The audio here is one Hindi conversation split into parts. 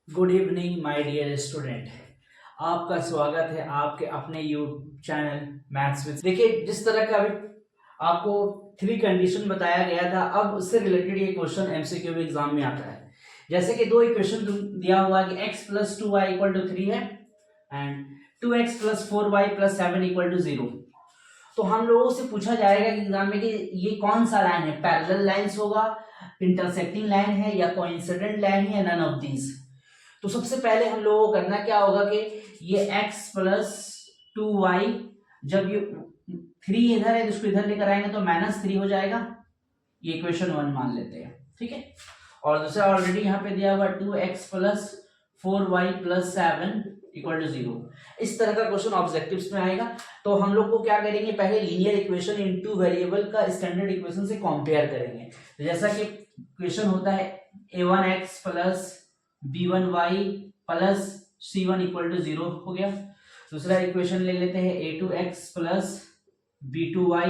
Good evening my dear student. आपका स्वागत है आपके अपने यूट्यूब चैनल मैथ्स विद। देखिए, जिस तरह का अभी आपको थ्री कंडीशन बताया गया था, अब उससे रिलेटेड ये क्वेश्चन एमसीक्यू एग्जाम में आता है। जैसे कि दो इक्वेशन दिया हुआ है कि x plus 2y equal to 3 है and 2x plus 4y plus 7 equal to 0। तो हम लोगों से पूछा जाएगा कि एग्जाम में कि ये कौन सा लाइन है, पैरेलल लाइंस होगा, इंटरसेक्टिंग लाइन है, या कोइंसिडेंट लाइन है, या नन ऑफ दीज। तो सबसे पहले हम लोगों को करना क्या होगा कि ये x प्लस 2y, जब ये 3 इधर है तो इसको इधर लेकर आएंगे तो -3 हो जाएगा। ये इक्वेशन 1 मान लेते हैं, ठीक है। और दूसरा ऑलरेडी यहाँ पे दिया हुआ 2x plus 4y plus 7 equal to 0। इस तरह का क्वेश्चन ऑब्जेक्टिव्स में आएगा। तो हम लोग को क्या करेंगे, पहले linear equation in two variable का स्टैंडर्ड इक्वेशन से कंपेयर करेंगे। तो जैसा कि इक्वेशन होता है a1x plus b1y plus c1 equal to 0 हो गया। दूसरा इक्वेशन ले लेते हैं a2x plus b2y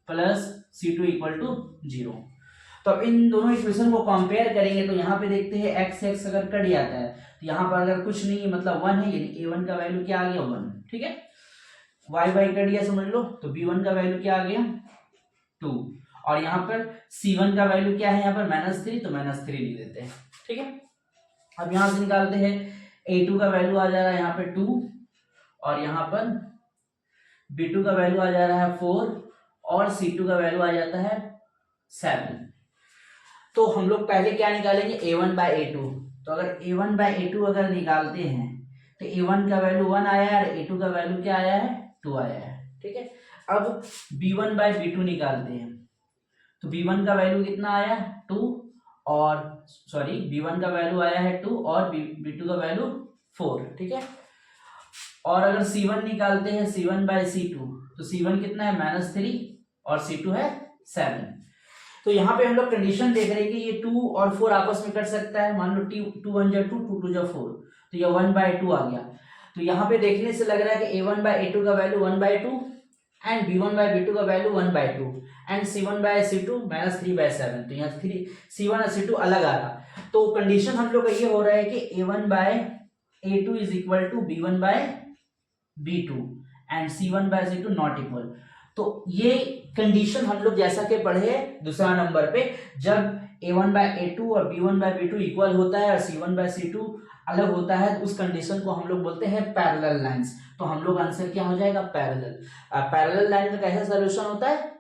plus c2 equal to 0। तो अब इन दोनों इक्वेशन को कंपेयर करेंगे तो यहाँ पे देखते हैं x x अगर कट जाता है तो यहाँ पर अगर कुछ नहीं है मतलब 1 है, यानी a1 का वैल्यू क्या आ गया 1, ठीक है। y y कट गया समझ लो, तो b1 का वैल्यू क्या आ गया 2, और यहाँ पर c1 का वैल्यू क्या है यहाँ पर -3, तो -3 लिख देते हैं, ठीक है। अब यहां से निकालते हैं a2 का वैल्यू आ जा रहा है यहाँ पे 2, और यहाँ पर b2 का वैल्यू आ जा रहा है 4, और c2 का वैल्यू आ जाता है 7। तो हम लोग पहले क्या निकालेंगे a1 बाय a2। तो अगर a1 बाय a2 अगर निकालते हैं तो a1 का वैल्यू 1 आया है और a2 का वैल्यू क्या आया है 2 आया है, ठीक है। अब b1 बाय b2 निकालते हैं तो b1 का वैल्यू कितना आया 2, और सॉरी b1 का वैल्यू आया है 2 और b2 का वैल्यू 4, ठीक है। और अगर c1 निकालते हैं c1 बाय c2 तो c1 कितना है -3 और c2 है 7। तो यहाँ पे हम लोग कंडीशन देख रहे हैं कि ये 2 और 4 आपस में कट सकता है। मान लो 2 1 जा 2, 2 2 जा 4, तो ये 1/2 आ गया। तो यहाँ पे देखने से लग रहा है कि a1 बाय a2 का value 1/2 and b1 by b2 का value 1/2 and c1 by c2 -3/7। तो यहाँ c1 और c2 अलग आ रहा। तो कंडीशन हम लोग का ये हो रहा है कि a1 by a2 is equal to b1 by b2 and c1 by c2 not equal. तो ये कंडीशन हम लोग जैसा कि पढ़े दूसरा नंबर पे, जब a1 बाय a2 और b1 बाय b2 इक्वल होता है और c1 बाय c2 अलग होता है, तो उस कंडीशन को हम लोग बोलते हैं पैरेलल लाइंस। तो हम लोग आंसर क्या हो जाएगा पैरेलल। पैरेलल लाइन का कैसा सॉल्यूशन होता है,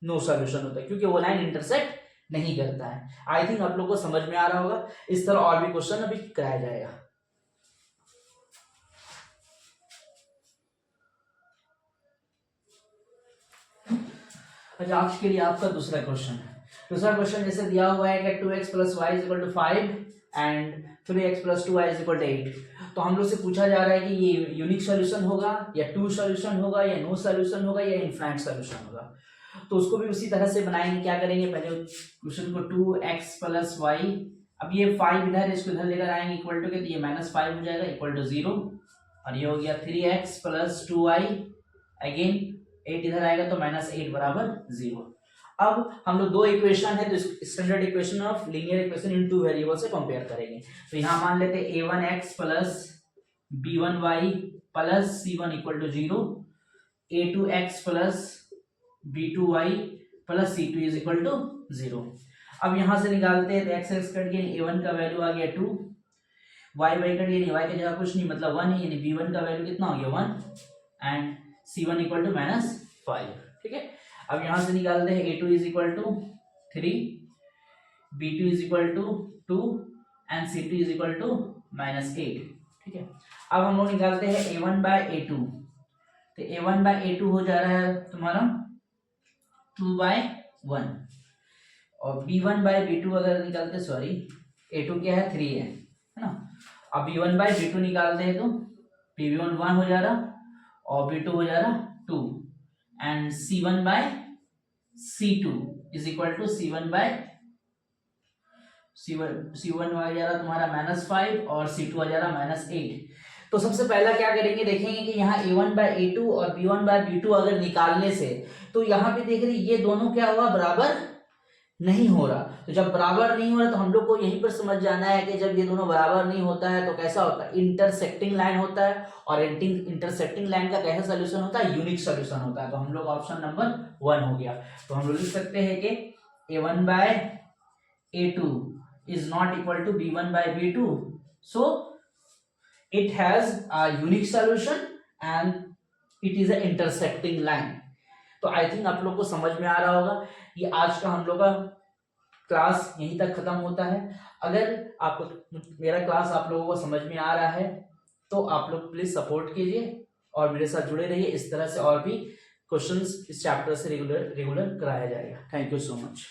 नो सॉल्यूशन होता है, क्योंकि वो लाइन इंटरसेक्ट नहीं करता है। आई थिंक आप लोग को समझ में आ रहा होगा। इस तरह और भी क्वेश्चन अभी कराया जाएगा। आज के लिए आपका दूसरा क्वेश्चन है। दूसरा क्वेश्चन जैसे दिया हुआ है कि 2x plus Y is equal to 5 and 3x plus 2y is equal to 8। तो हम लोग से पूछा जा रहा है कि ये यूनिक सॉल्यूशन होगा या टू सॉल्यूशन होगा या नो सॉल्यूशन होगा या इनफाइनाइट सॉल्यूशन होगा। तो उसको भी उसी तरह से बनाएंगे। क्या करेंगे, पहले क्वेश्चन को 2x प्लस वाई, अब ये 5 इधर इसको इधर लेकर आएंगे इक्वल टू के, तो ये -5 हो जाएगा इक्वल टू 0, और ये हो गया 3x प्लस 2y, अगेन 8 इधर आएगा तो -8 बराबर 0। अब हम लोग दो इक्वेशन है तो standard equation of linear equation in two variable से कंपेयर करेंगे। तो यहाँ मान लेते हैं a1x plus b1y plus c1 equal to 0, a2x plus b2y plus c2 is equal to 0। अब यहाँ से निकालते हैं तो x x कट गया, a1 का वैल्यू आ गया 2, y y कट गया, y की जगह कुछ नहीं मतलब 1 है, यानी b1 का वैल्यू कितना हो गया 1 एंड c1 इक्वल टू -5, ठीक है। अब यहां से निकालते हैं a2 is equal to 3, b2 is equal to 2 and c2 is equal to -8, ठीक है। अब हम लोग निकालते हैं a1 बाय a2। तो a1 बाय a2 हो जा रहा है तुम्हारा 2/1, और b1 बाय b2 अगर निकालते, सॉरी a2 क्या है 3 है ना। अब b1 बाय b2 निकालते हैं तो b1 1 हो जा रहा और b2 हो जा रहा 2 and c1 by c2 is equal to c1 by c1 आ जा रहा तुम्हारा -5 और c2 आ जा रहा -8। तो सबसे पहला क्या करेंगे, देखेंगे कि यहाँ a1 बाय a2 और b1 बाय b2 अगर निकालने से, तो यहाँ पे देख रहे ये दोनों क्या हुआ बराबर नहीं हो रहा। तो जब बराबर नहीं हो रहा तो हम लोग को यहीं पर समझ जाना है कि जब ये दोनों बराबर नहीं होता है तो कैसा होता है, इंटरसेक्टिंग लाइन होता है। और इंटरसेक्टिंग लाइन का कैसा सोल्यूशन होता है, यूनिक सोल्यूशन होता है। तो हम लोग ऑप्शन नंबर 1 हो गया। तो हम लोग लिख सकते हैं कि A1 by A2 is not equal to B1 by B2, so it has a unique solution and it is a intersecting line. तो आई थिंक आप लोग को समझ में आ रहा होगा। ये आज का हम लोग का क्लास यहीं तक खत्म होता है। अगर आपको मेरा क्लास आप लोगों को समझ में आ रहा है तो आप लोग प्लीज सपोर्ट कीजिए और मेरे साथ जुड़े रहिए। इस तरह से और भी क्वेश्चंस इस चैप्टर से रेगुलर कराया जाएगा। Thank you so much.